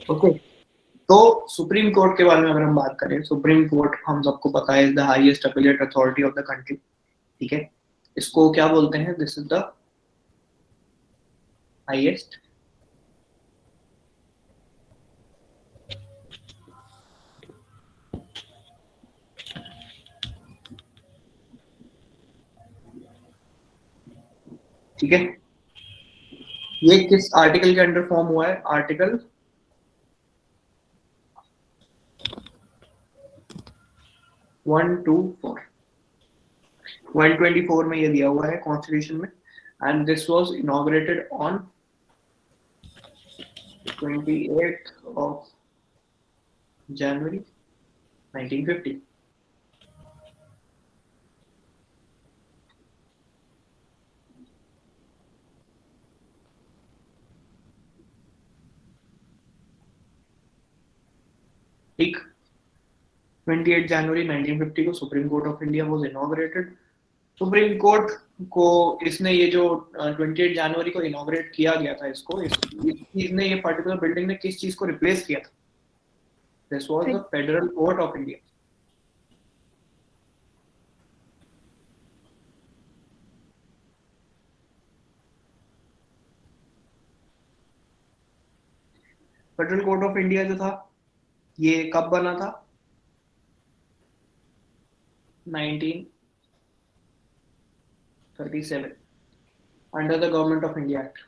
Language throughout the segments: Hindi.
ओके, तो सुप्रीम कोर्ट के बारे में अगर हम बात करें, सुप्रीम कोर्ट हम सबको पता है is the highest appellate authority of the country. ठीक है, इसको क्या बोलते हैं? दिस इज द हाईएस्ट ठीक है, ये किस आर्टिकल के अंडर फॉर्म हुआ है? आर्टिकल 124 124 में ये दिया हुआ है कॉन्स्टिट्यूशन में। And this was inaugurated on 28 of January 1950। ठीक, 28 जनवरी 1950 को supreme court of India was inaugurated. Supreme court को इसने ये जो 28 जनवरी को इनॉग्रेट किया गया था, इसको इस चीज ने, ये पर्टिकुलर बिल्डिंग ने किस चीज को रिप्लेस किया था? This was the federal court of India. Federal court of India जो था, ये कब बना था? 1937 under the government of India act.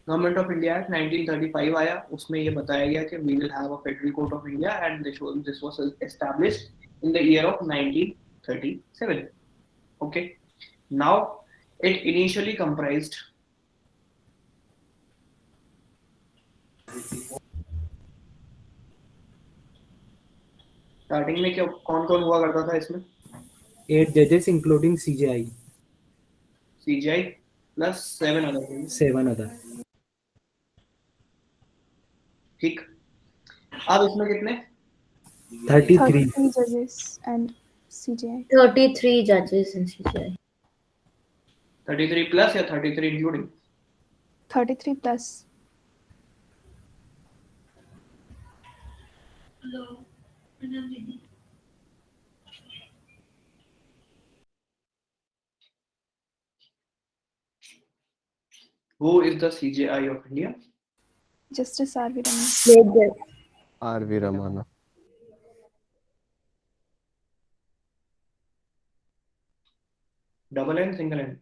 Government of India act 1935 आया, उसमें ये बताया गया कि we will have a federal court of India and this was established in the year of 1937। Okay, now it initially comprised, starting में क्या कौन कौन हुआ करता था इसमें? 8 judges including CJI, CGI plus 7 other thing. 7 other. ठीक, अब इसमें कितने? 33. 33 judges and CJI. 33 judges in CGI. 33 plus या 33 including? 33 plus. Who is the CJI of India? Justice R.V. Raman. R.V. Ramana. Double N single N?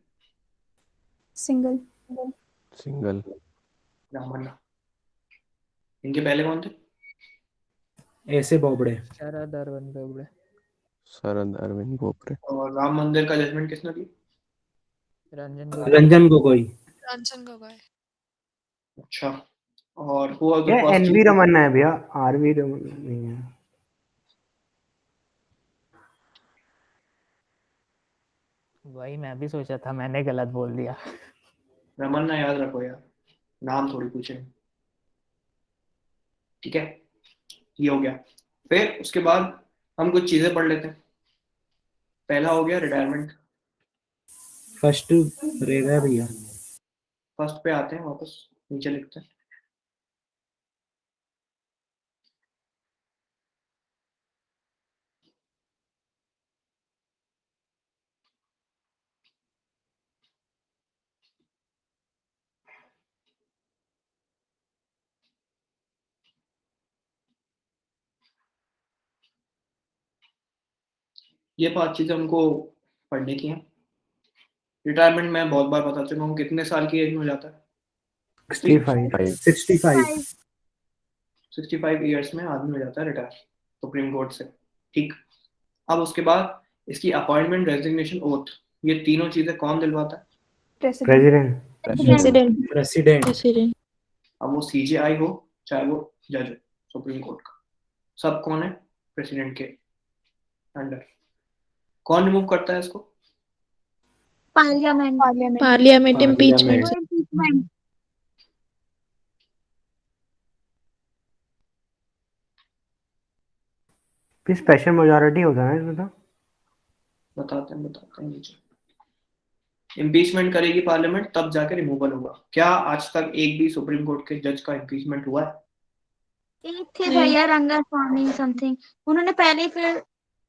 Single. Single. Ramana. इनके पहले कौन थे? ऐसे Bobde. Sharad Arvind Bobde. Sarad Arvind Bopre. और राम मंदिर का जजमेंट किसने दी? रंजन गोगोई. रंजन गोगोई। अच्छा, और who was the ये first एनवी chief? रमन्ना है भैया, आरवी रमन्ना नहीं है। वही मैं भी सोचा था, मैंने गलत बोल दिया। रमन्ना याद रखो यार, नाम थोड़ी पूछे। ठीक है, ये हो गया। फिर उसके बाद हम कुछ चीजें पढ़ लेते हैं। पहला हो गया रिटायरमेंट। फर्स्ट रहेगा भैया. फर्स्ट पे आते हैं, वापस नीचे लिखते हैं। ये 5 चीजें हमको पढ़ने की हैं। रिटायरमेंट में बहुत बार बता चुका हूँ, कितने साल की एज में हो जाता है? 65। 65. 65 ईयर्स में आदमी हो जाता है रिटायर सुप्रीम कोर्ट से। ठीक, अब उसके बाद इसकी अपॉइंटमेंट, रेजिग्नेशन, ओथ, ये तीनों चीजें कौन दिलवाता है? President. प्रेसिडेंट. अब वो सीजेआई हो चाहे वो जज हो सुप्रीम कोर्ट का, सब कौन है? प्रेसिडेंट के अंडर। कौन रिमूव करता है इसको? Parliament. Parliament impeachment. फिर स्पेशल मेजॉरिटी होता है इसमें तो। बताते हैं नीचे। इम्पीचमेंट करेगी पार्लियामेंट तब जाके रिमूवल होगा। क्या आज तक एक भी सुप्रीम कोर्ट के जज का इम्पीचमेंट हुआ है? एक थे भैया रंगास्वामी समथिंग, उन्होंने पहले ही फिर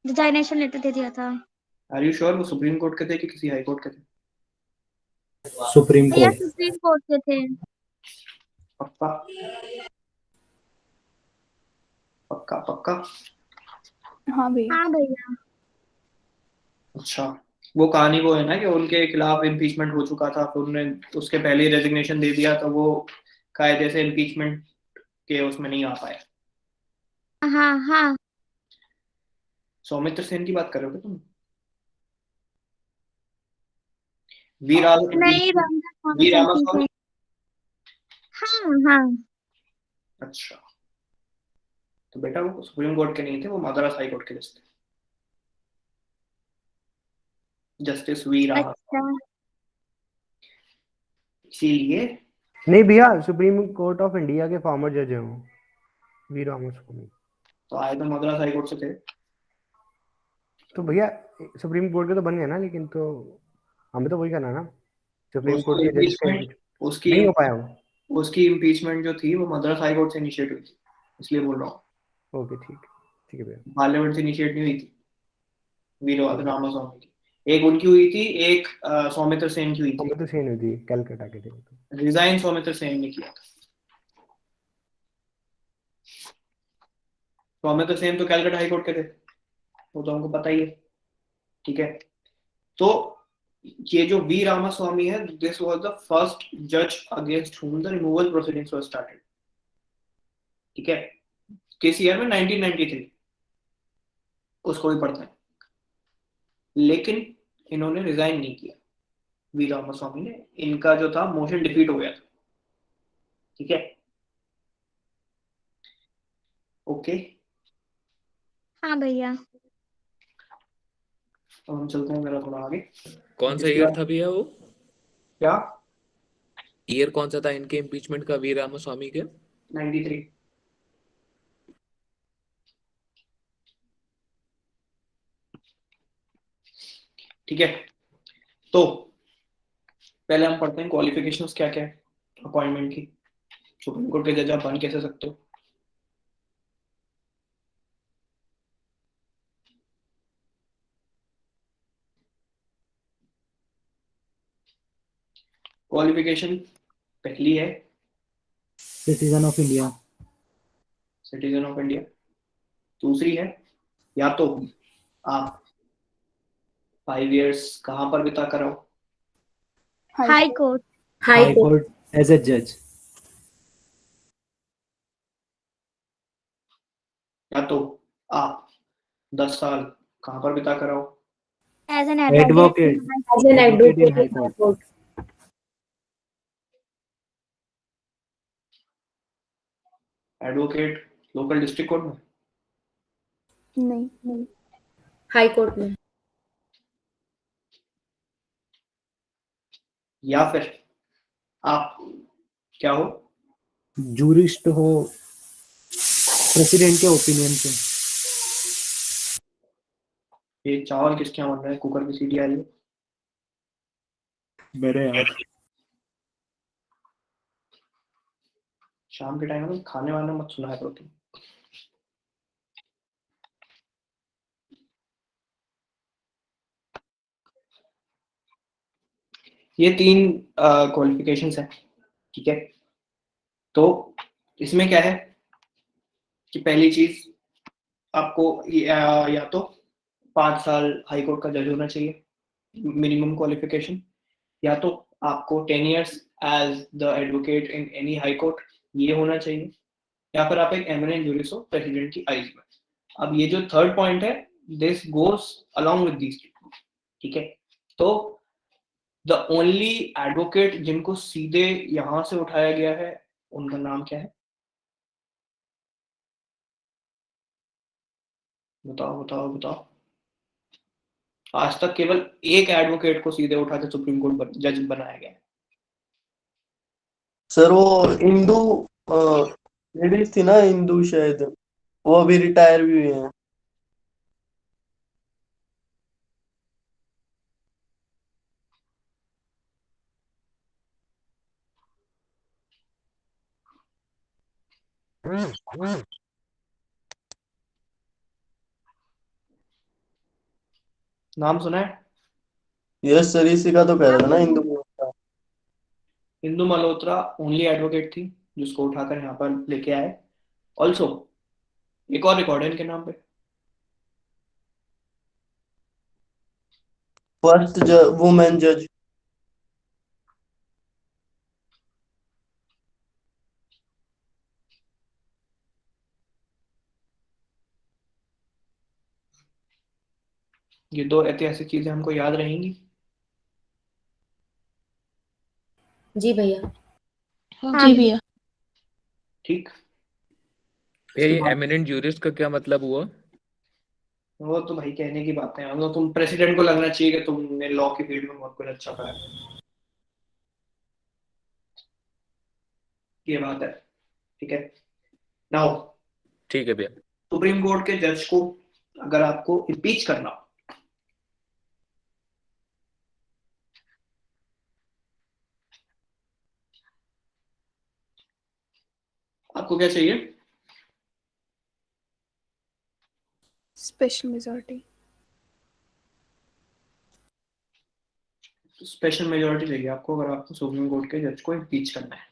रिजाइनेशन लेटर दे दिया था। आर यू श्योर वो सुप्रीम कोर्ट के थे कि किसी हाई कोर्ट के थे? सुप्रीम भैया कोर्ट। सुप्रीम कोर्ट के थे। पक्का पक्का पक्का? हाँ भैया। हाँ भैया। अच्छा, वो कहानी वो है ना कि उनके खिलाफ इम्पीचमेंट हो चुका था, फिर उन्होंने उसके पहले ही रेजिग्नेशन दे दिया, तो वो कायदे से इम्पीचमेंट के उसमें नहीं आ पाए। हाँ हाँ सौमित्र सेन की बात कर रहे हो क्या तुम? नहीं, वी रंगास्वामी रामास्वामी। हाँ हाँ अच्छा, तो बेटा वो सुप्रीम कोर्ट के नहीं थे, वो मद्रास हाई कोर्ट के जज थे, जस्टिस वी रामा। अच्छा। इसीलिए नहीं भैया, सुप्रीम कोर्ट ऑफ इंडिया के फॉर्मर जज हैं वो, वी रामास्वामी। तो आए तो मद्रास हाई कोर्ट से थे। तो भैया सुप्रीम कोर्ट के तो बन गए ना, लेकिन तो हमें तो वही करना ना, सुप्रीम कोर्ट के जज का उसकी नहीं हो पाया वो। उसकी इम्पीचमेंट जो थी वो मद्रास हाई कोर्ट से इनिशिएट हुई थी, इसलिए बोल रहा हूँ। ओके ठीक है भैया। पार्लियामेंट से इनिशिएट नहीं हुई थी वी रामास्वामी की। एक उनकी हुई थी, एक सौमित्र सेन की हुई थी। हमें तो सेन हुई थी, कलकत्ता के थे। रिजाइन सौमित्र सेन ने किया था। सौमित्र सेन तो कैलकाटा हाई कोर्ट के थे, वो तो हमको पता ही है। ठीक है, तो ये जो वी रामास्वामी है, दिस वाज द फर्स्ट जज against whom the removal proceedings were started. ठीक है, किस ईयर में? 1993, उसको भी पढ़ते हैं। लेकिन इन्होंने रिजाइन नहीं किया, वी रामास्वामी ने। इनका जो था मोशन डिफीट हो गया था। ठीक है, ओके। हाँ भैया। तो हम चलते हैं मेरा थोड़ा आगे। कौन सा ईयर था भैया वो? क्या ईयर कौन सा था इनके इम्पीचमेंट का, वी रामास्वामी के? 93। ठीक है, तो पहले हम पढ़ते हैं क्वालिफिकेशंस क्या क्या है अपॉइंटमेंट की। सुप्रीम कोर्ट के जज आप बन कैसे सकते हो? क्वालिफिकेशन पहली है citizen of India. Citizen of India. दूसरी है या तो आप 5 years कहाँ पर बिता कर आओ? High court. High court as a जज। या तो आप 10 साल कहाँ पर बिता कर आओ? As an advocate. As an Advocate in advocate High in Court. High Court. Advocate local district court में? नहीं। High Court में. या फिर आप क्या हो? जूरिस्ट हो प्रेसिडेंट के ओपिनियन से। ये चावल किसके यहाँ बन रहा है? कुकर की सीटी आ रही है मेरे यार। शाम के टाइम में खाने वाने मत सुना है प्रोटीन। ये 3 क्वालिफिकेशंस हैं। ठीक है, तो इसमें क्या है कि पहली चीज आपको या तो 5 साल हाई कोर्ट का जज होना चाहिए, मिनिमम क्वालिफिकेशन। या तो आपको 10 years as the advocate in any high court, ये होना चाहिए। या फिर आप एक एमिनेंट जूरिस्ट हो प्रेसिडेंट की आइज में। अब ये जो थर्ड पॉइंट है, this goes along with these. ठीक है, तो द ओनली एडवोकेट जिनको सीधे यहां से उठाया गया है, उनका नाम क्या है? बताओ बताओ बताओ। आज तक केवल एक एडवोकेट को सीधे उठा के सुप्रीम कोर्ट जज बनाया गया है। सर वो इंदू लेडीज थी ना, इंदू शायद, वो अभी रिटायर भी हुए हैं। नाम सुना है? यस सर, इसी का तो कह रहा था ना, इंदु मल्होत्रा। इंदु मल्होत्रा ओनली एडवोकेट थी जिसको उठाकर यहाँ पर लेके आए। ऑल्सो एक और रिकॉर्ड है इनके नाम पे। फर्स्ट वुमेन जज। ये दो ऐतिहासिक चीजें हमको याद रहेंगी। जी भैया। हाँ जी भैया। ठीक। भैया उसके ये बाद एमिनेंट जूरिस्ट का क्या मतलब हुआ? वो तो भाई कहने की बातें हैं, वो तुम प्रेसिडेंट को लगना चाहिए कि तुमने लॉ की फील्ड में बहुत कुछ अच्छा करा है। ये बात है। ठीक है। नाउ ठीक है भैया। सुप्रीम कोर्ट के जज को अगर आपको इम्पीच करना हो, आपको क्या चाहिए? Special majority. स्पेशल मेजोरिटी चाहिए आपको अगर आपको सुप्रीम कोर्ट के जज को इम्पीच करना है।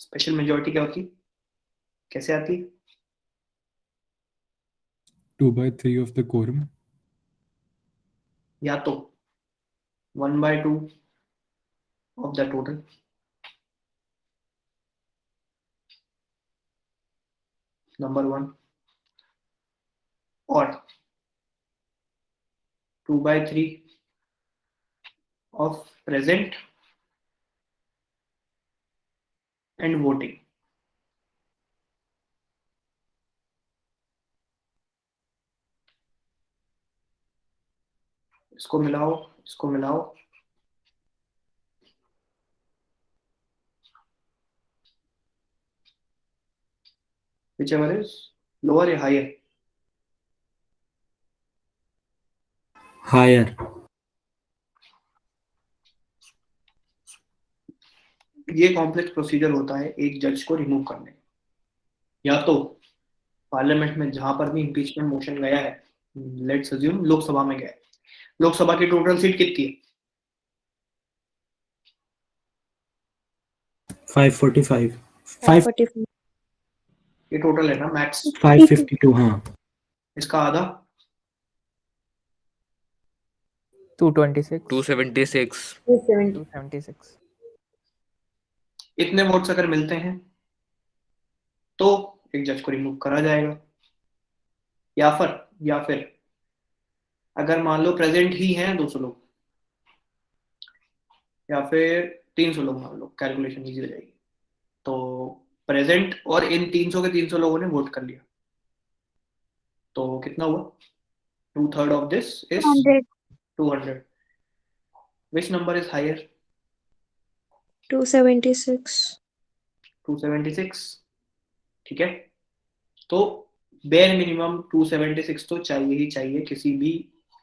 स्पेशल मेजोरिटी क्या होती, कैसे आती? 2/3 of the quorum. या तो 1/2 ऑफ द टोटल, नंबर 1, और 2/3 of present and voting। इसको मिलाओ, इसको मिलाओ, whichever is lower या higher? Higher. ये कॉम्प्लेक्स प्रोसीजर होता है एक जज को रिमूव करने का। या तो पार्लियामेंट में जहां पर भी इम्पीचमेंट मोशन गया है, लेट्स अज्यूम लोकसभा में गया है, लोकसभा की टोटल सीट कितनी है? 545. 545. ये टोटल है ना मैक्स? 552. हाँ. इसका आधा 226 276। 276। इतने वोट्स अगर मिलते हैं तो एक जज को रिमूव करा जाएगा। या फिर अगर मान लो प्रेजेंट ही हैं 200 लोग या फिर 300 लोग, मान लो कैलकुलेशन इजी हो जाएगी, तो प्रेजेंट और इन 300 के 300 लोगों ने वोट कर लिया, तो कितना हुआ? 2/3 of this is 200। Which number is higher? 276. 276। ठीक है, तो बेयर मिनिमम 276 तो चाहिए ही चाहिए किसी भी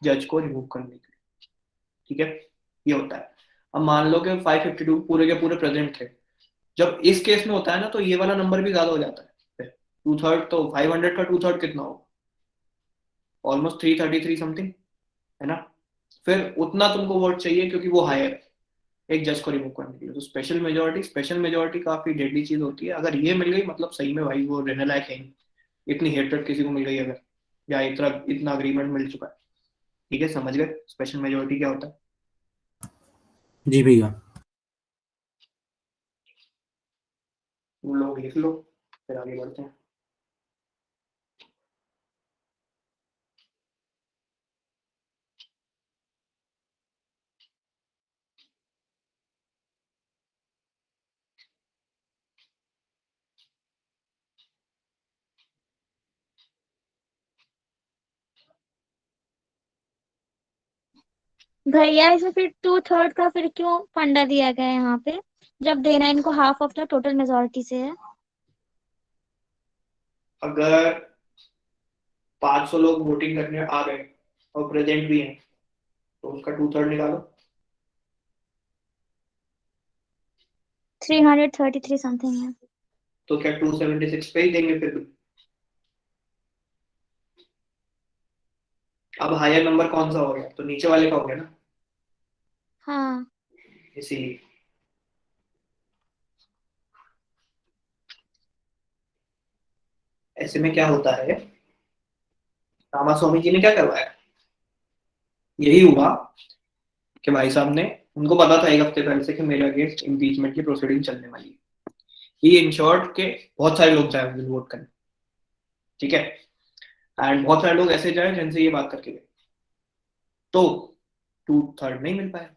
जज को रिमूव करने के लिए। ठीक है, ये होता है। अब मान लो कि 552 पूरे के पूरे प्रेजेंट थे। जब इस केस में होता है ना तो ये वाला नंबर भी ज्यादा हो जाता है। 2/3 तो 500 का 2/3 कितना होगा? ऑलमोस्ट 333 समथिंग, है ना? फिर उतना तुमको वोट चाहिए क्योंकि वो हायर है एक जज को रिमूव करने के लिए। तो स्पेशल मेजोरिटी काफी डेडली चीज होती है। अगर ये मिल गई मतलब सही में भाई वो रहने लायक है। इतनी हेटरेट किसी को मिल गई अगर, या इतना अग्रीमेंट मिल चुका है। ठीक है, समझ गए स्पेशल मेजोरिटी क्या होता है? जी भैया. तुम लोग लिख लो, फिर आगे बढ़ते हैं। भैया इसे फिर 2/3 का फिर क्यों फंडा दिया गया है यहाँ पे, जब देना इनको half of the total majority से है? अगर 500 लोग वोटिंग करने आ गए और प्रेजेंट भी हैं तो उसका 2/3 निकालो। 333 समथिंग है। तो क्या 276 पे ही देंगे फिर भी? अब हायर नंबर कौन सा हो गया? तो नीचे वाले का हो गया ना, हाँ इसीलिए। ऐसे में क्या होता है, रामास्वामी जी ने क्या करवाया, यही हुआ कि भाई साहब ने, उनको पता था एक हफ्ते पहले से कि मेरे अगेंस्ट इम्पीचमेंट की प्रोसीडिंग चलने वाली है। ही इंश्योर्ड के बहुत सारे लोग जाए वोट करने, ठीक है, एंड बहुत सारे लोग ऐसे जाए जिनसे ये बात करके गए, तो 2/3 नहीं मिल पाया।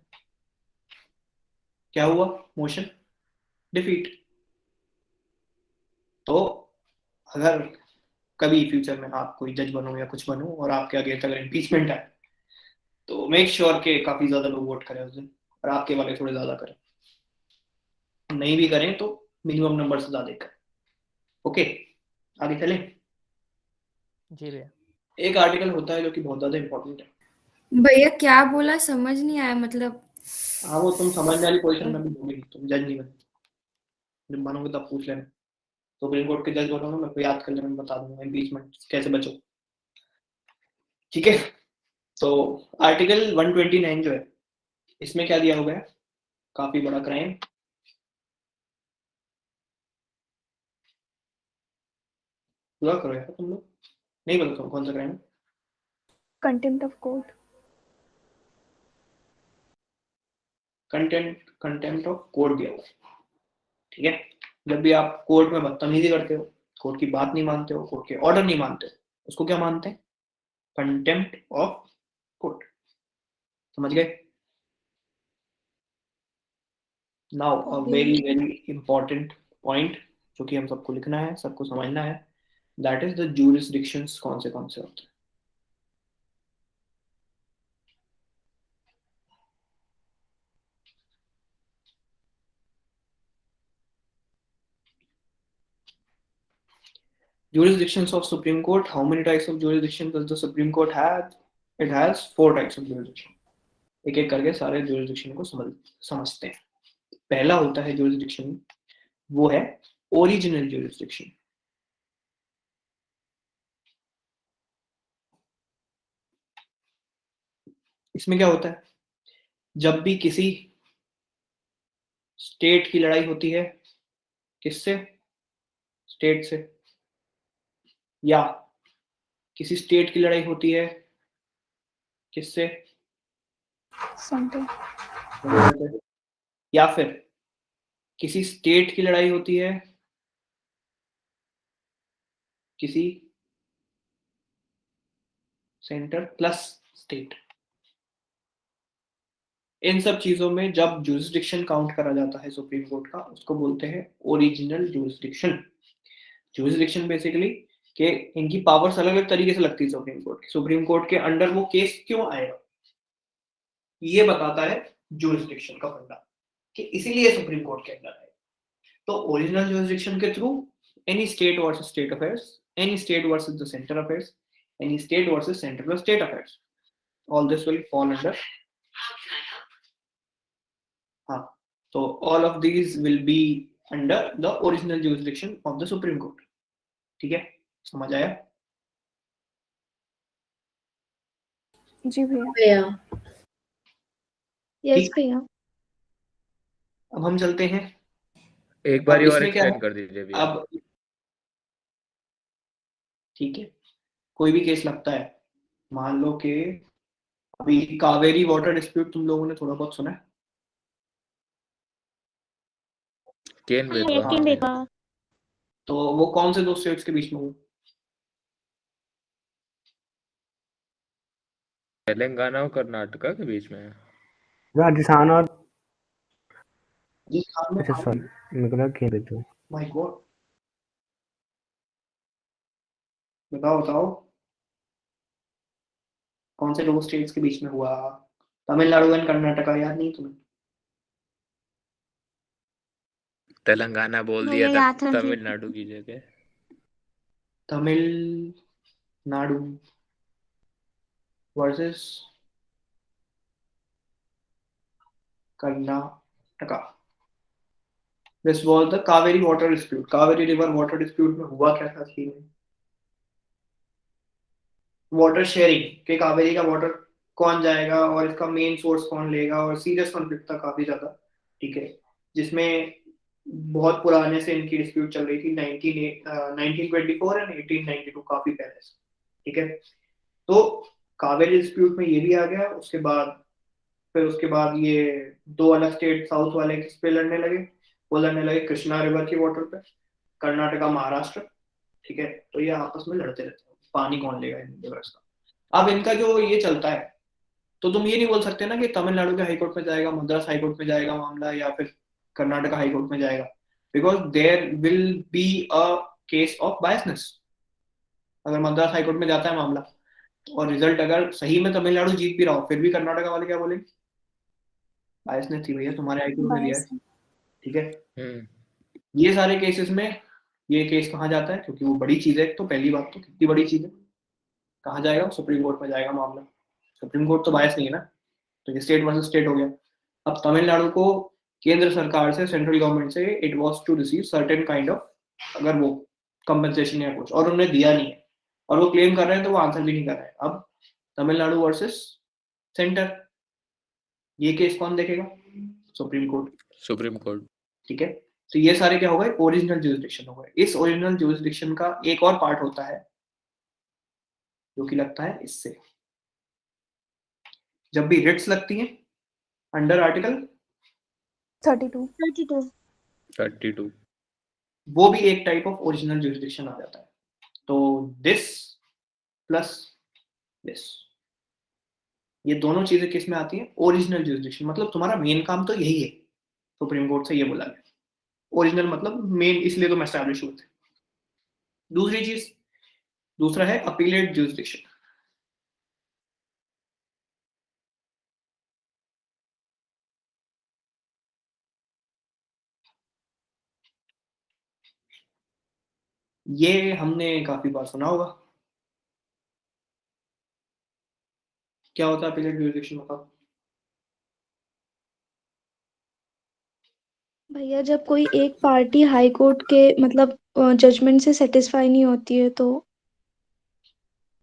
क्या हुआ? Motion defeat. तो अगर कभी फ्यूचर में आप कोई जज बनो या कुछ बनो और आपके अगेंस्ट अगर इम्पीचमेंट है, तो मेक श्योर के काफी ज्यादा लोग वोट करें उस दिन, और आपके वाले थोड़े ज्यादा करें। नहीं भी करें तो मिनिमम नंबर से ज्यादा करें। ओके, आगे चलें। जी भैया। एक आर्टिकल होता है जो कि बहुत ज्यादा इंपॉर्टेंट है। भैया क्या बोला समझ नहीं आया मतलब। हाँ, वो तुम समझने वाली पोजीशन में भी होगी, तुम जज नहीं बनो, जब बनोगे तब पूछ लेना। सुप्रीम कोर्ट के जज बनोगे, मैं को याद कर लेना, मैं बता दूंगा इम्पीचमेंट कैसे बचो, ठीक है। तो आर्टिकल 129 जो है, इसमें क्या दिया हुआ है, काफी बड़ा क्राइम, पूरा करो यार तुम लोग, नहीं पता तुम कौन सा क्राइम है? Contempt of court. Contempt of court दिया हुआ है, ठीक है। जब भी आप कोर्ट में बदतमीजी करते हो, कोर्ट की बात नहीं मानते हो, कोर्ट के ऑर्डर नहीं मानते हो, उसको क्या मानते हैं? Contempt of court. समझ गए? Now a very very important point जो कि हम सबको लिखना है, सबको समझना है, दैट इज द ज्यूरिसडिक्शंस कौन से होते हैं। Jurisdictions of Supreme Court. How many types of jurisdiction does the Supreme Court have? It has 4 types of jurisdiction. एक एक करके सारे jurisdiction को समझते हैं। पहला होता है jurisdiction, वो है original jurisdiction। इसमें क्या होता है, जब भी किसी स्टेट की लड़ाई होती है, किससे? स्टेट से। या किसी स्टेट की लड़ाई होती है, किससे? सेंटर। या फिर किसी स्टेट की लड़ाई होती है किसी सेंटर प्लस स्टेट। इन सब चीजों में जब जुरिस्डिक्शन काउंट करा जाता है सुप्रीम कोर्ट का, उसको बोलते हैं ओरिजिनल जुरिस्डिक्शन। जुरिस्डिक्शन बेसिकली कि इनकी पावर्स अलग अलग तरीके से लगती है सुप्रीम कोर्ट की, सुप्रीम कोर्ट के अंडर वो केस क्यों आएगा, ये बताता है जुरिस्डिक्शन का फंडा, कि इसीलिए सुप्रीम कोर्ट के अंडर है। तो ओरिजिनल जुरिस्डिक्शन के through any state versus state affairs, any state versus the centre affairs, any state versus centre plus state affairs, all this will fall under. हाँ, तो all of these will be under the original jurisdiction of the Supreme Court। ठीक है, समझ आया? जी भैया। भैया यस ठीक। भैया। अब हम चलते हैं, एक बार अब और इसमें क्या एक्सप्लेन है, कर दीजिए भैया। अब ठीक है, कोई भी केस लगता है, मान लो कि अभी कावेरी वाटर डिस्प्यूट तुम लोगों ने थोड़ा बहुत सुना है। केन बेतवा। हाँ, बेकार। तो वो कौन से दो स्टेट्स के बीच में हुआ? तेलंगाना और कर्नाटका के बीच में है। राजस्थान और राजस्थान में। अच्छा सॉरी, मेरे को लगा खेल रहे थे। माय गॉड, बताओ बताओ, कौन से दो स्टेट्स के बीच में हुआ? तमिलनाडु एंड कर्नाटका, याद नहीं तुम्हें? तेलंगाना बोल दिया भैया याद था था। तमिलनाडु की जगह। Tamil Nadu versus Karnataka, this was the Kaveri water dispute. Kaveri river water dispute में हुआ क्या था सीन? वाटर शेयरिंग के कावेरी का वाटर कौन जाएगा और इसका मेन सोर्स कौन लेगा, और सीरियस कॉन्फ्लिक्ट था काफी ज्यादा, ठीक है, जिसमें बहुत पुराने से इनकी डिस्प्यूट चल रही थी 1924 एंड 1892, काफी पहले से, ठीक है। तो कावेरी डिस्प्यूट में ये भी आ गया। उसके बाद ये दो अलग स्टेट साउथ वाले किस पे लड़ने लगे? वो लड़ने लगे कृष्णा रिवर की वाटर पे, कर्नाटका महाराष्ट्र, ठीक है। तो ये आपस में लड़ते रहते हैं पानी कौन लेगा इन रिवर्स का। अब इनका जो ये चलता है, तो तुम ये नहीं बोल सकते ना कि तमिलनाडु के हाईकोर्ट में जाएगा, मद्रास हाईकोर्ट में जाएगा मामला, या फिर कर्नाटका हाईकोर्ट में जाएगा, because there will be a case of biasness. अगर मद्रास हाईकोर्ट में जाता है मामला और रिजल्ट अगर सही में तमिलनाडु जीत भी रहा हो, फिर भी कर्नाटका वाले क्या बोलेंगे? बायसनेस थी भैया, तुम्हारे हाईकोर्ट में दिया है, ठीक है। ये सारे केसेस में ये केस कहाँ जाता है? क्योंकि वो बड़ी चीज है, तो पहली बात तो कितनी बड़ी चीज है, कहाँ जाएगा? सुप्रीम कोर्ट में जाएगा मामला। सुप्रीम कोर्ट तो बायस नहीं है ना, तो ये स्टेट वर्सेस स्टेट हो गया। अब तमिलनाडु को केंद्र सरकार से, सेंट्रल गवर्नमेंट से, it was to receive certain kind of, अगर वो कंपनसेशन या कुछ, और उन्होंने दिया नहीं है, और वो क्लेम कर रहे हैं, तो वो आंसर भी नहीं कर रहे हैं। अब तमिलनाडु वर्सेस सेंटर, ये केस कौन देखेगा? सुप्रीम कोर्ट, ठीक है। तो ये सारे क्या हो गए? ओरिजिनल ज्यूरिसडिक्शन हो गए। इस ओरिजिनल ज्यूरिसडिक्शन का एक और पार्ट होता है जो कि लगता है इससे, जब भी रिट्स लगती हैं अंडर आर्टिकल 32, वो भी एक टाइप ऑफ ओरिजिनल ज्यूरिसडिक्शन आ जाता है। तो दिस प्लस दिस, ये दोनों चीजें किस में आती हैं? Original jurisdiction. मतलब तुम्हारा मेन काम तो यही है, सुप्रीम कोर्ट से ये बोला गया। ओरिजिनल मतलब मेन, इसलिए तुम एस्टैब्लिश हुए थे। दूसरा है अपीलेट ज्यूरिसडिक्शन। ये हमने काफी बार सुना होगा। क्या होता है अपीलेट ज्यूरिसडिक्शन? बताओ भैया जब कोई एक पार्टी हाई कोर्ट के मतलब जजमेंट से सेटिस्फाई नहीं होती है तो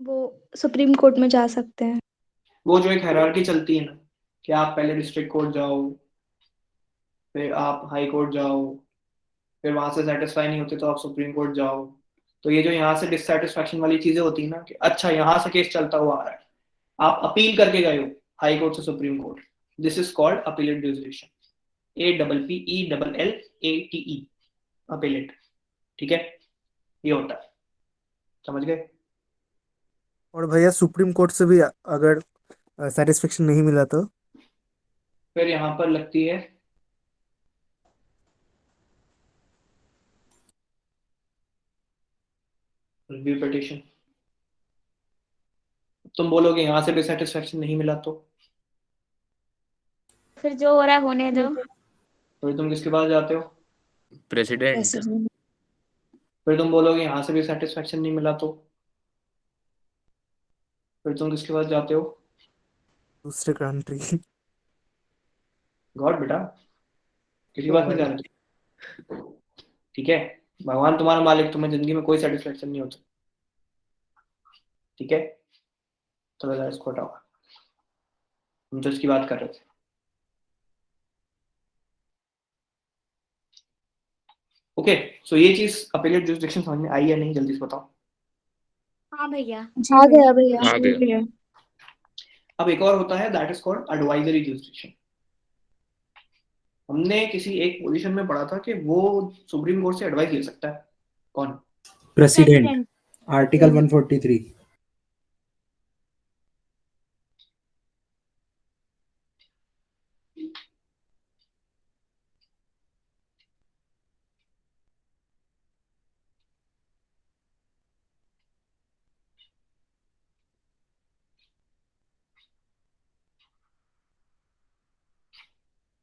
वो सुप्रीम कोर्ट में जा सकते हैं। वो जो एक हायरार्की चलती है ना, कि आप पहले डिस्ट्रिक्ट कोर्ट जाओ, फिर आप हाई कोर्ट जाओ, फिर वहां से सेटिस्फाई नहीं होते तो आप सुप्रीम कोर्ट जाओ। तो ये जो यहाँ से डिससेटिस्फैक्शन वाली चीजें होती है ना, कि अच्छा यहाँ से केस चलता हुआ आ रहा है, आप अपील करके गए हो हाई कोर्ट से supreme court, this is called appellate jurisdiction. APPELLATE, appellate, ठीक है। ये होता है, समझ गए? और भैया सुप्रीम कोर्ट से भी अगर सेटिस्फेक्शन नहीं मिला तो फिर यहाँ पर लगती है रिव्यू पिटीशन। तुम बोलोगे यहाँ से भी सेटिस्फेक्शन नहीं मिला तो फिर जो हो रहा है होने दो। फिर तुम किसके पास जाते हो? प्रेसिडेंट। फिर तुम बोलोगे यहाँ से भी सेटिस्फेक्शन नहीं मिला तो फिर तुम किसके पास जाते हो? दूसरे कंट्री। गॉड बेटा, किसी बात नहीं जा रहे, ठीक है। भगवान तुम्हारा मालिक, तुम्हें जिंदगी में कोई सेटिस्फेक्शन नहीं होता, ठीक है। तो वैसा इसको हटाओ, हम तो इसकी बात कर रहे थे। ओके, सो ये चीज अपीलेट ज्यूरिसडिक्शन समझ में आई या नहीं? जल्दी से बताओ। हाँ भैया, आ गया भैया। आ गया। अब एक और होता है, that is called advisory jurisdiction. हमने किसी एक पोजीशन में पढ़ा था कि वो सुप्रीम कोर्ट से एडवाइस ले सकता है। कौन? President, article 143।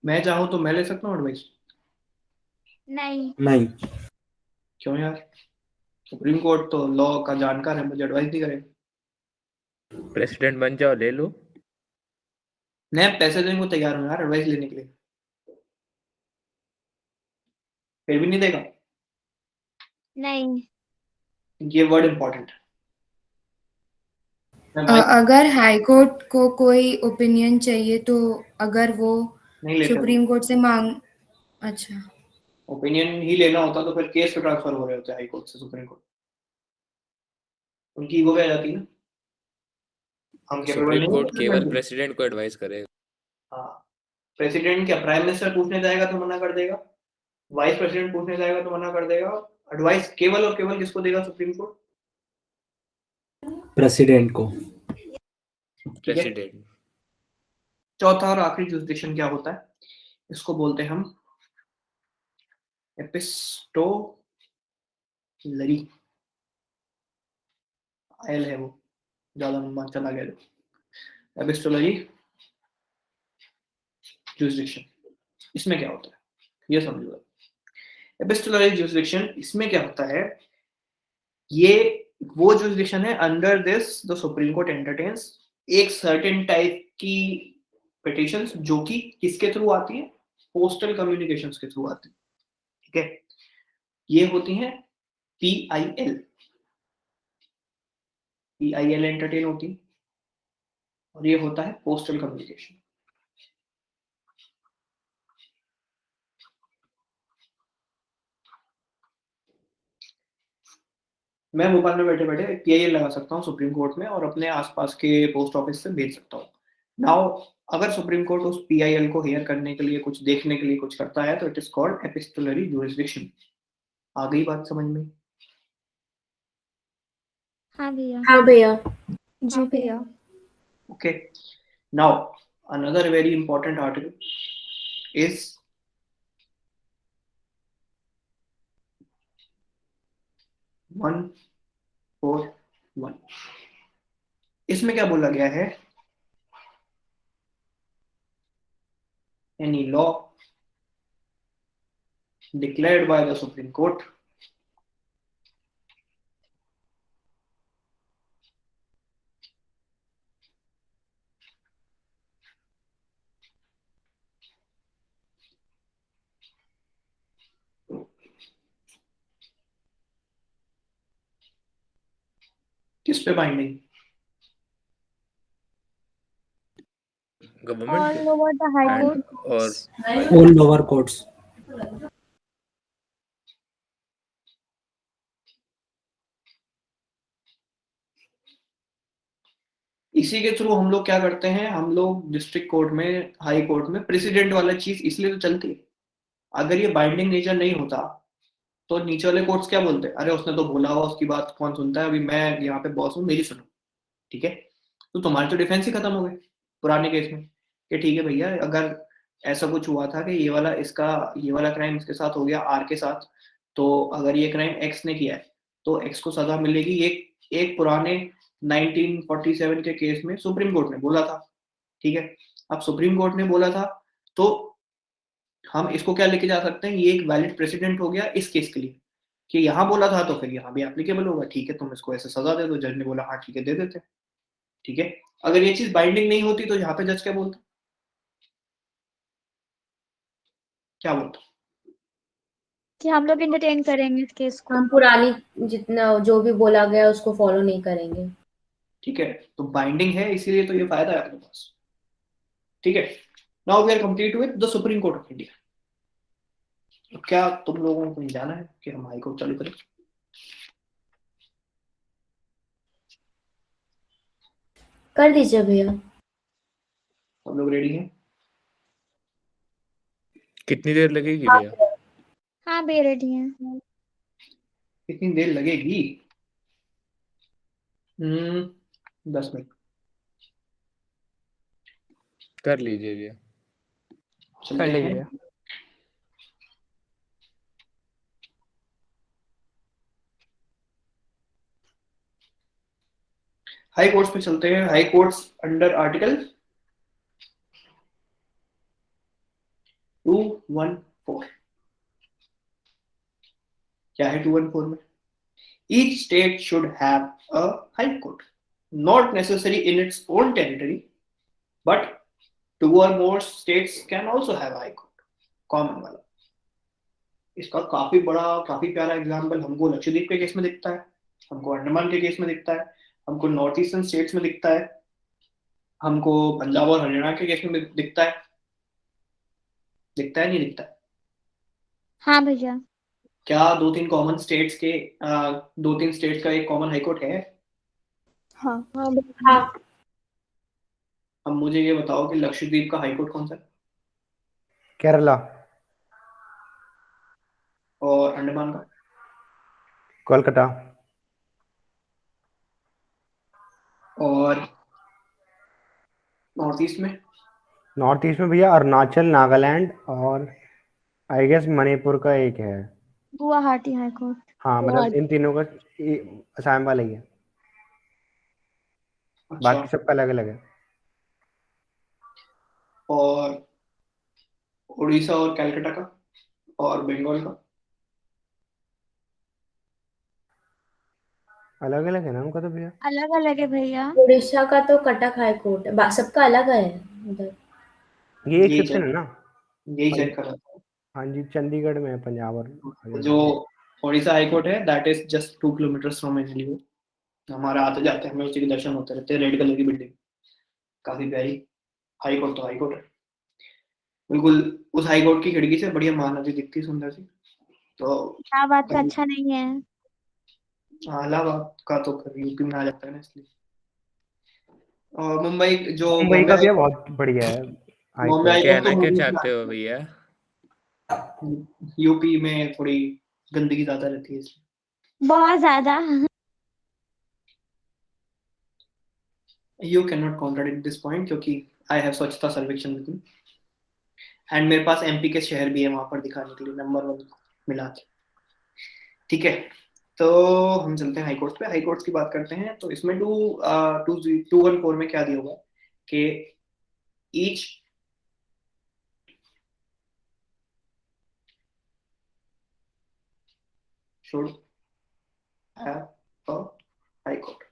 मैं चाहूँ तो मैं ले सकता हूँ एडवाइस? नहीं। क्यों यार? सुप्रीम कोर्ट तो लॉ का जानकार है, मुझे एडवाइस नहीं करेगा। प्रेसिडेंट बन जाओ, ले लो। मैं पैसे देने को तैयार हूँ यार एडवाइस लेने के लिए। फिर भी नहीं देगा। नहीं, ये वर्ड इंपॉर्टेंट है। अगर हाई कोर्ट को कोई ओपिनियन चाहिए तो अगर वो नहीं लेते सुप्रीम कोर्ट से मांग, अच्छा ओपिनियन ही लेना होता तो फिर केस पे ट्रांसफर हो रहे होते हाई कोर्ट से सुप्रीम कोर्ट। उनकी ईगो पे आ जाती है ना, हम कैपेबल सुप्रीम नहीं कोर्ट केवल हैं। प्रेसिडेंट को एडवाइस करेगा। हाँ, प्रेसिडेंट क्या प्राइम मिनिस्टर पूछने जाएगा तो मना कर देगा, वाइस प्रेसिडेंट पूछने जाएगा तो मना कर देगा। एडवाइस केवल और केवल किसको देगा सुप्रीम कोर्ट? प्रेसिडेंट को। ठीक है। प्रेसिडेंट। चौथा और आखिरी जुरिसडिक्शन क्या होता है, इसको बोलते हैं हम एपिस्टोलरी। आयल है वो, ज्यादा लंबा चला गया। एपिस्टोलरी जुरिसडिक्शन, इसमें क्या होता है ये समझो। एपिस्टोलरी जुरिसडिक्शन इसमें क्या होता है, ये वो जुरिसडिक्शन है under this the supreme court entertains एक सर्टेन टाइप की पिटिशंस जो कि किसके थ्रू आती है, पोस्टल कम्युनिकेशंस के थ्रू आती है। ठीक है, ये होती हैं PIL एंटरटेन होती है, और ये होता है पोस्टल कम्युनिकेशन। मैं भोपाल में बैठे बैठे PIL लगा सकता हूँ सुप्रीम कोर्ट में और अपने आसपास के पोस्ट ऑफिस से भेज सकता हूँ। नाउ अगर सुप्रीम कोर्ट उस PIL को हेयर करने के लिए, कुछ देखने के लिए कुछ करता है तो it is called epistolary jurisdiction. आ गई बात समझ में? हाँ भैया। हाँ भैया। जी भैया। Okay. Now another very important article is one 4.1। इसमें क्या बोला गया है, any law declared by the Supreme Court किस पे binding? Government all over the high and court. और All lower courts. इसी के थ्रू हम लोग क्या करते हैं, हम लोग डिस्ट्रिक्ट कोर्ट में, हाई कोर्ट में प्रेसिडेंट वाला चीज इसलिए तो चलती है। अगर ये बाइंडिंग नेचर नहीं होता तो नीचे वाले कोर्ट्स क्या बोलते हैं, अरे उसने तो बोला हुआ, उसकी बात कौन सुनता है, अभी मैं यहाँ पे बॉस हूँ, मेरी सुनो। ठीक है, तो तुम्हारे तो डिफेंस ही खत्म हो गए पुराने केस में कि ठीक है भैया, अगर ऐसा कुछ हुआ था कि ये वाला क्राइम इसके साथ हो गया R के साथ, तो अगर ये क्राइम X ने किया है तो X को सजा मिलेगी। एक पुराने 1947 के केस में सुप्रीम कोर्ट ने बोला था। ठीक है, अब सुप्रीम कोर्ट ने बोला था तो हम इसको क्या लेके जा सकते हैं, ये एक वैलिड प्रेसिडेंट हो गया इस केस के लिए कि यहाँ बोला था तो फिर यहाँ भी एप्लीकेबल होगा। ठीक है, तुम इसको ऐसे सजा दे दो, जज ने बोला हाँ ठीक है दे देते। ठीक है, अगर ये चीज बाइंडिंग नहीं होती तो यहाँ पे जज क्या बोलता, क्या बोलता? कि हम लोग एंटरटेन करेंगे इस केस को। हम पुरानी जितना जो भी बोला गया उसको फॉलो नहीं करेंगे। ठीक है, तो बाइंडिंग है इसीलिए तो ये फायदा है अपने पास। ठीक है, now we are complete with the supreme court of India. तो क्या तुम लोगों को जाना है कि हम हाई कोर्ट चालू करें? कर दीजिए भैया। सब लोग रेडी हैं? कितनी देर लगेगी भैया? हाँ भैया रेडी हैं। कितनी देर लगेगी? 10 मिनट। कर लीजिए भैया। कर लीजिए। हाई कोर्ट्स पे चलते हैं। High courts under article 214। क्या है 214 में? Each state should have a high court, not necessary in its own territory, but 2 or more states can also have high court. Common वाला इसका काफी बड़ा काफी प्यारा एग्जाम्पल हमको लक्षद्वीप के केस में दिखता है, हमको अंडमान के केस में दिखता है, हमको नॉर्थ ईस्टर्न स्टेट्स में दिखता है, हमको पंजाब और हरियाणा के केस में दिखता है। दिखता है नहीं दिखता है? हाँ भैया। क्या दो तीन स्टेट्स का एक कॉमन हाईकोर्ट है? हाँ हाँ अब मुझे ये बताओ कि लक्षद्वीप का हाईकोर्ट कौन सा है केरला, और अंडमान का? कोलकाता, और नॉर्थ ईस्ट में? नॉर्थ ईस्ट में भैया अरुणाचल, नागालैंड और आई गेस मणिपुर का एक है। Guwahati high court. हाँ मतलब इन तीनों का असम वाला ही है, अच्छा। बाकी सबका अलग अलग है। और उड़ीसा और कैलकाटा का और बंगाल का? अलग अलग है ना उनका तो भैया। अलग अलग है भैया। उड़ीसा का तो कटक हाई कोर्ट है, सबका अलग है उधर। ये एक्सेप्शन है ना। यही चेक कर रहा था। हाँ जी, चंडीगढ़ में है पंजाब और जो उड़ीसा हाई कोर्ट है that is just 2 kilometres from NDU. हमारा आते जाते हमें उसी के दर्शन होते रहते हैं। रेड कलर की बिल्डिंग, काफी प्यारी। हाई कोर्ट तो हाई कोर्ट है बिल्कुल। उस हाई कोर्ट की खिड़की से बढ़िया महानदी दिखती, सुंदर सी। तो इलाहाबाद का अच्छा नहीं है। इलाहाबाद का तो फिर यूपी में आ जाता है ना, इसलिए। और मुंबई जो मुंबई का भैया बहुत बढ़िया है high Mumbai high court. Court कहना क्या तो चाहते हो भैया? यूपी में थोड़ी गंदगी ज्यादा रहती है इसलिए। बहुत ज्यादा। You cannot contradict this point क्योंकि I have स्वच्छता सर्वेक्षण with me एंड मेरे पास एमपी के शहर भी है वहां पर दिखाने के लिए नंबर 1 मिला के। ठीक है, तो हम चलते हैं हाई कोर्ट पे। हाई कोर्ट की बात करते हैं। तो इसमें 214 में क्या दिया हुआ है कि each should have a high court।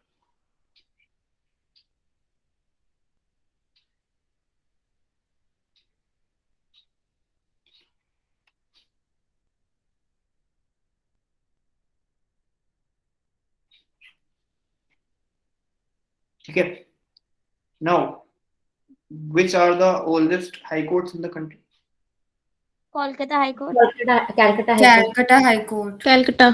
ठीक है, now which are the oldest high courts in the country? Kolkata high court. Calcutta high court. Calcutta high court. Calcutta.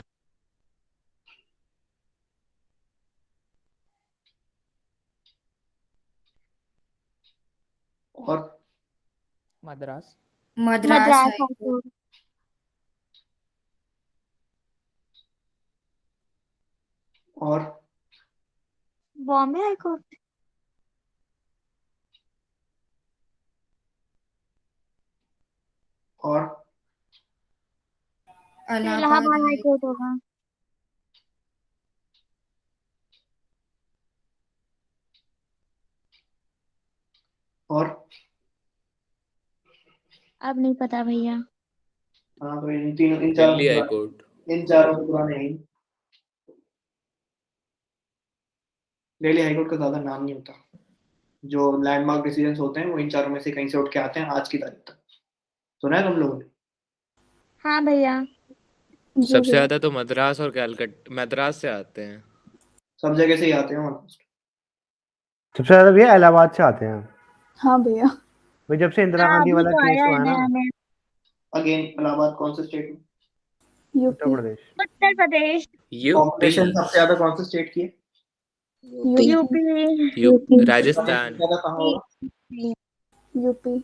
और Madras. Madras Madras high high court. Court. और बॉम्बे हाई कोर्ट। और Allahabad Allahabad high high court होगा। और अब नहीं पता भैया। हाँ तो इन तीनों दिल्ली हाई कोर्ट। इन चारों के पुराने हैं। दिल्ली हाई कोर्ट का ज्यादा नाम नहीं होता। जो लैंडमार्क डिसीजंस होते हैं वो इन चारों में से कहीं से उठ के आते हैं आज की तारीख तक। सुना है तुम लोगों ने? हाँ भैया। सबसे ज्यादा तो मद्रास और कैलकाटा मद्रास से आते हैं। सब जगह से ही आते हैं ऑलमोस्ट। सबसे ज्यादा भैया इलाहाबाद से आते हैं। हाँ भैया। भाई जब से इंदिरा हाँ गांधी अभी वाला तो केस आया हुआ है है ना। नया में। अगेन इलाहाबाद कौन से स्टेट में? उत्तर प्रदेश। उत्तर प्रदेश। Population UP. सबसे ज्यादा कौन से स्टेट की है? यूपी। राजस्थान। ज्यादा कहाँ होगा? यूपी।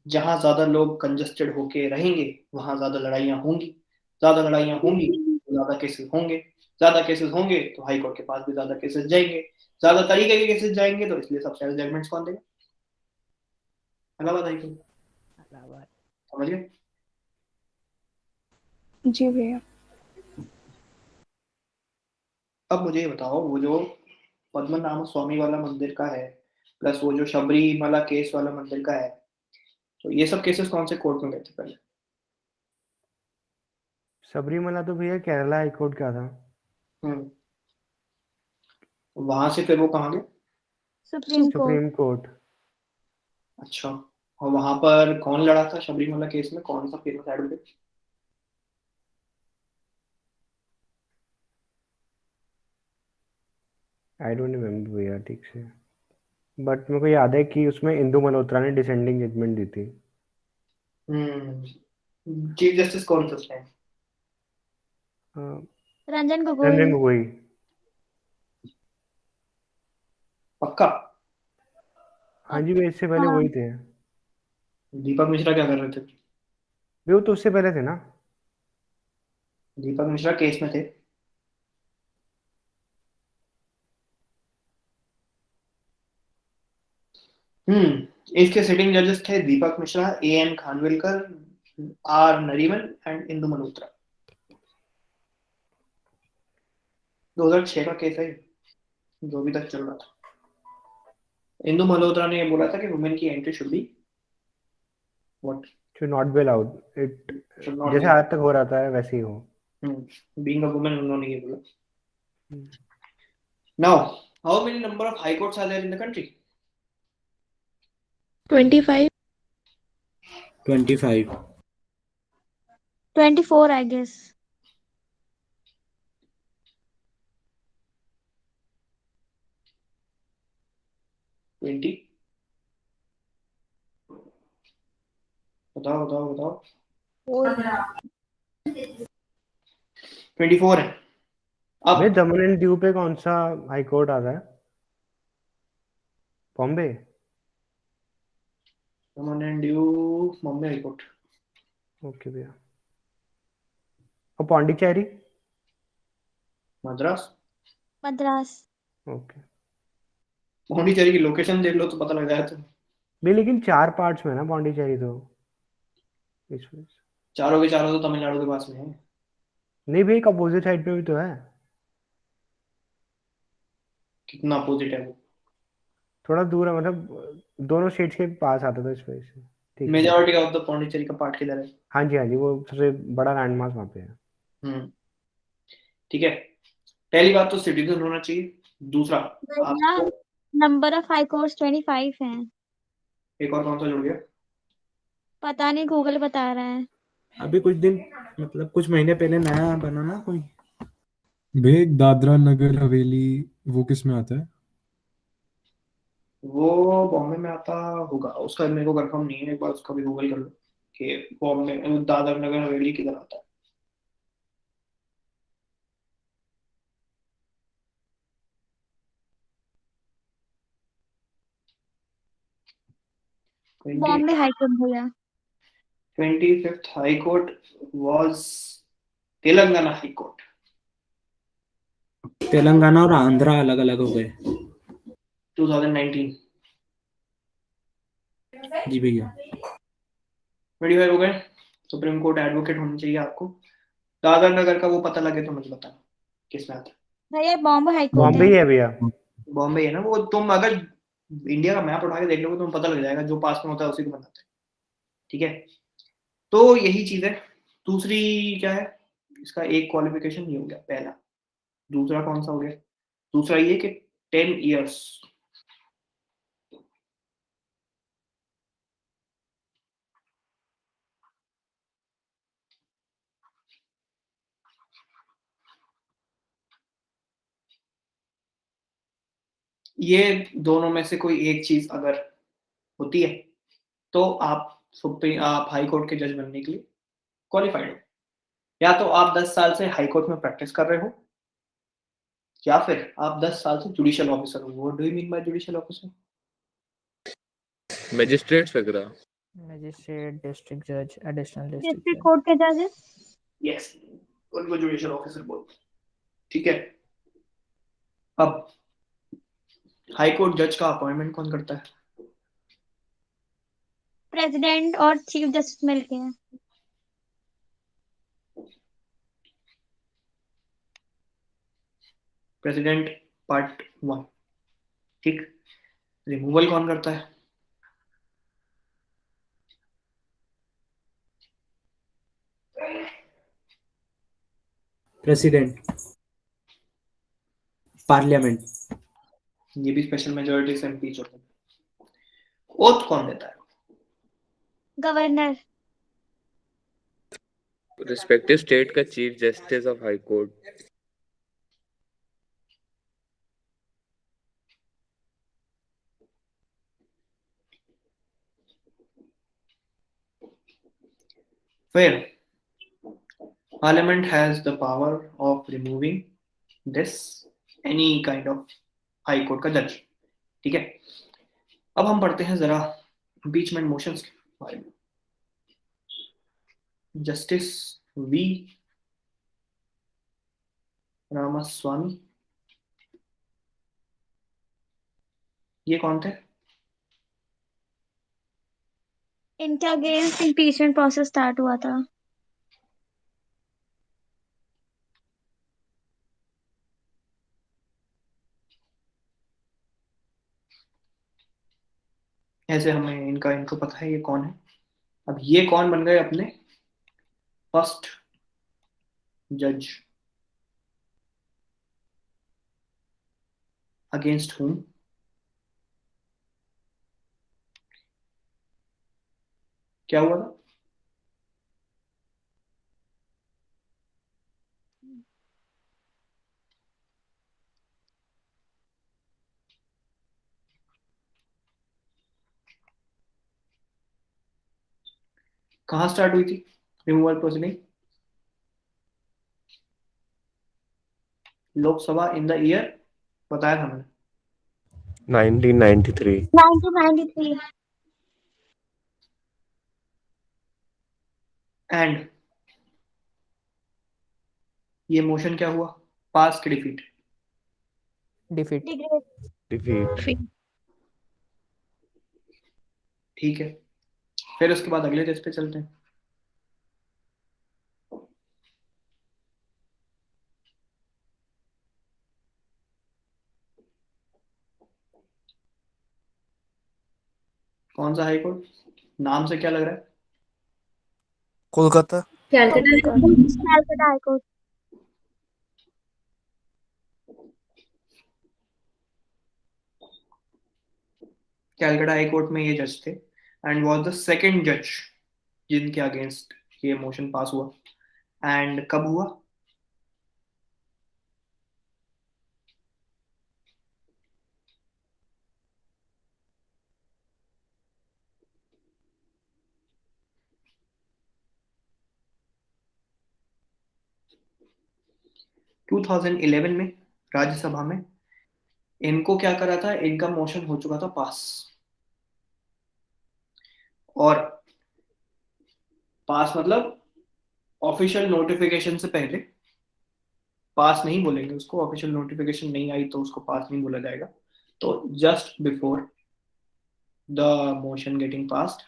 जहां ज्यादा लोग कंजस्टेड होके रहेंगे वहां ज्यादा लड़ाइयां होंगी। ज्यादा लड़ाइयां होंगी तो ज्यादा केसेस होंगे। ज्यादा केसेस होंगे तो हाई कोर्ट के पास भी ज्यादा केसेस जाएंगे। ज्यादा तरीके के केसेस जाएंगे तो इसलिए सबसे ज्यादा जजमेंट्स कौन देगा? Allahabad high court. इलाहाबाद। समझ गए? जी भैया। अब मुझे ये बताओ, वो जो पद्मनाभ स्वामी वाला मंदिर का है प्लस वो जो शबरीमला केस वाला मंदिर का है, तो ये सब केसेस कौन से कोर्ट में गए थे पहले? सबरीमला तो भैया केरला हाई कोर्ट का था। वहां से फिर वो कहाँ गए? Supreme court. Supreme court. अच्छा। और वहां पर कौन लड़ा था शबरीमला केस में, कौन सा famous advocate? I don't remember भैया ठीक से, बट मेरे को याद है कि उसमें इंदु मल्होत्रा ने डिसेंडिंग जजमेंट दी थी। चीफ जस्टिस कौन था उस टाइम? रंजन रंजन गोगोई। गोगोई। पक्का? हाँ जी भैया, इससे पहले हाँ। वही थे। दीपक मिश्रा क्या कर रहे थे? वो तो उससे पहले थे ना। दीपक मिश्रा केस में थे। इसके सिटिंग जजेस थे Deepak Misra, A N Khanwilkar, R Nariman and Indu Malhotra. 2006 का केस है जो अभी तक चल रहा था। इंदु मल्होत्रा ने ये बोला था कि वुमेन की entry should be what, should not be allowed it, should not जैसे आज तक हो रहा था वैसे ही हो। बीइंग अ वुमेन, उन्होंने ये बोला। Now how many number of high courts are there in the country? 25. 25. 24 I guess. 20? बताओ बताओ बताओ। 24 है। अब भैया दमन एंड दीव पे कौन सा हाई कोर्ट आता है? बॉम्बे। दमन and Diu Bombay high court. Okay भैया। और पौंडीचेरी? मद्रास। मद्रास। ओके पौंडीचेरी की लोकेशन देख लो तो पता लग जाएगा तुम्हें। भैया लेकिन 4 पार्ट्स में है ना पौंडीचेरी तो, इस वजह से। चारों के चारों तो तमिलनाडु के पास में है। नहीं भैया, एक अपोजिट साइड पे भी तो है। कितना अपोजिट है वो? थोड़ा दूर है, मतलब दोनों स्टेट्स के पास आता था, इस वजह से। ठीक है। मेजॉरिटी ऑफ द पौंडीचेरी का पार्ट किधर है? हाँ जी, वो सबसे बड़ा लैंडमार्क वहाँ पे है। ठीक है, पहली बात तो सिटीजन होना चाहिए। दूसरा भैया आपको नंबर ऑफ हाई कोर्ट्स 25 हैं। एक और कौन सा जुड़ गया? पता नहीं, गूगल बता रहा है। अभी कुछ दिन मतलब कुछ महीने पहले नया बना ना कोई। भैया दादरा नगर हवेली वो किस में आता है? वो बॉम्बे में आता होगा, उसका मेरे को कंफर्म नहीं है, एक बार उसका भी गूगल कर लो कि बॉम्बे दादर नगर हवेली किधर आता है। बॉम्बे हाई कोर्ट भैया। 25th high court was Telangana high court. Telangana और आंध्रा अलग अलग हो गए। 2019। जी भैया। 25 हो गए। सुप्रीम कोर्ट एडवोकेट होनी चाहिए आपको। दादर नगर का वो पता लगे तो मुझे बताना किस में आता है। भैया बॉम्बे हाई कोर्ट बॉम्बे ही है भैया। बॉम्बे है ना वो। तुम अगर इंडिया का मैप उठा के देख लोगे तो पता लग जाएगा, जो पास में होता है उसी को बनाते हैं। ठीक है, तो यही चीज है। दूसरी क्या है, इसका एक क्वालिफिकेशन ये हो गया पहला। दूसरा कौन सा हो गया? दूसरा ये कि 10 इयर्स। ये दोनों में से कोई एक चीज अगर होती है तो आप हाई कोर्ट के जज बनने के लिए क्वालिफाइड हो। या तो आप 10 साल से हाई कोर्ट में प्रैक्टिस कर रहे हो, या फिर आप 10 साल से जुडिशियल ऑफिसर हो। What do you mean by judicial officer? Magistrates वगैरह। मजिस्ट्रेट, डिस्ट्रिक्ट जज, एडिशनल डिस्ट्रिक्ट डिस्ट्रिक्ट जज। कोर्ट के जजेस। यस, उनको जुडिशियल ऑफिसर बोलते हैं। ठीक है, अब हाई कोर्ट जज का अपॉइंटमेंट कौन करता है? प्रेसिडेंट और चीफ जस्टिस मिलके हैं। President part 1। ठीक, रिमूवल कौन करता है? प्रेसिडेंट। पार्लियामेंट। ये भी स्पेशल मेजोरिटी से इम्पीच होते हैं। ओथ कौन देता है? गवर्नर। रिस्पेक्टिव स्टेट का chief justice of high court. फिर Parliament has the power of removing this any kind of high court का जज। ठीक है, अब हम पढ़ते हैं जरा इम्पीचमेंट मोशंस के बारे में। जस्टिस वी रामास्वामी, ये कौन थे? इनके अगेंस्ट इम्पीचमेंट प्रोसेस स्टार्ट हुआ था। ऐसे हमें इनको पता है ये कौन है। अब ये कौन बन गए अपने फर्स्ट जज, अगेंस्ट whom क्या हुआ था? कहाँ स्टार्ट हुई थी removal proceeding? Lok Sabha in the year बताया था हमने 1993। 1993। एंड ये मोशन क्या हुआ? पास की डिफीट? डिफीट। डिफीट। ठीक है, फिर उसके बाद अगले टेस्ट पे चलते हैं। कौन सा हाई कोर्ट? नाम से क्या लग रहा है? Kolkata. Calcutta high court. Calcutta high court में ये जज थे एंड वाज द सेकंड जज जिनके अगेंस्ट ये मोशन पास हुआ। एंड कब हुआ? टू 2011 में राज्यसभा में इनको क्या करा था? इनका मोशन हो चुका था पास, और पास मतलब ऑफिशियल नोटिफिकेशन से पहले। पास नहीं बोलेंगे उसको, ऑफिशियल नोटिफिकेशन नहीं आई तो उसको पास नहीं बोला जाएगा। तो just before the motion getting passed,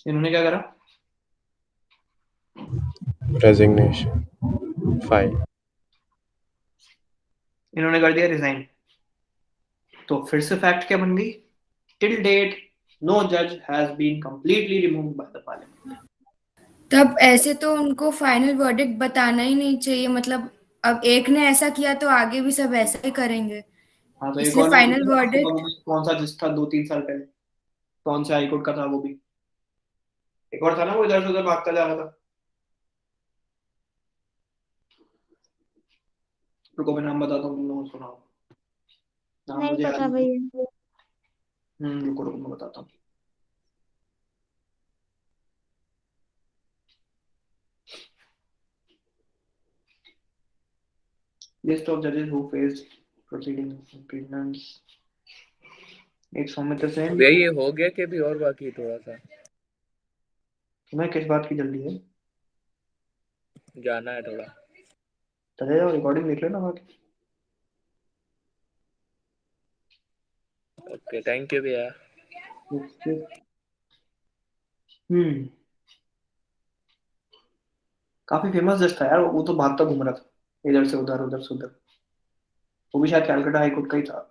इन्होंने क्या करा? Resignation file. इन्होंने कर दिया रिजाइन। तो फिर से फैक्ट क्या बन गई? टिल डेट नो जज has been completely removed by the parliament. तब ऐसे तो उनको फाइनल वर्डिक्ट बताना ही नहीं चाहिए, मतलब अब एक ने ऐसा किया तो आगे भी सब ऐसा ही करेंगे। हाँ, तो एक इसलिए और फाइनल वर्डिक्ट कौन सा जिस था 2-3 साल पहले? कौन से हाईकोर्ट का था वो भी? एक और था ना, वो इधर से उधर भागता जा रहा था। रुको मैं नाम बताता हूँ, तुम लोगों को सुनाओ। नाम नहीं मुझे याद पता नहीं। भैया। रुको रुको मैं बताता हूँ। लिस्ट ऑफ जजेस हु फेस्ड प्रोसीडिंग्स इम्पीचमेंट्स। एक सौमित्र सेन। भैया ये हो गया कि अभी और बाकी है थोड़ा सा? तुम्हें किस बात की जल्दी है? जाना है थोड़ा। चले जाओ, रिकॉर्डिंग देख लेना बाकी। ओके थैंक यू भैया। हम्म काफी फेमस जज था यार वो तो भागता घूम रहा था इधर से उधर, उधर से उधर। वो भी शायद कैलकाटा हाई कोर्ट का ही था।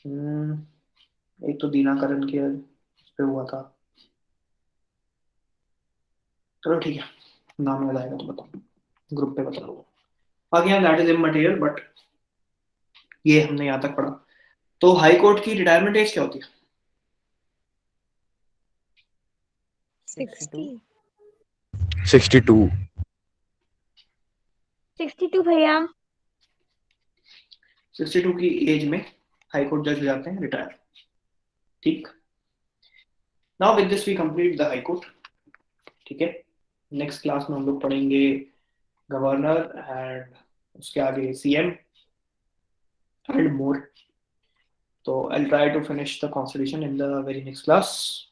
हम्म एक तो दीनाकरण के उस पे हुआ था। चलो ठीक है, नाम याद आएगा तो बताओ, ग्रुप पे बता दो। बाकी यहाँ दैट इज इमटेरियल, बट ये हमने यहाँ तक पढ़ा। तो हाई कोर्ट की रिटायरमेंट एज क्या होती है? 62 62 भैया। 62 की एज में हाई कोर्ट जज हो जाते हैं रिटायर। ठीक, now with this we complete the high court. ठीक है, नेक्स्ट क्लास में हम लोग पढ़ेंगे गवर्नर एंड उसके आगे सीएम एंड मोर। तो I try to finish the constitution in the very next class.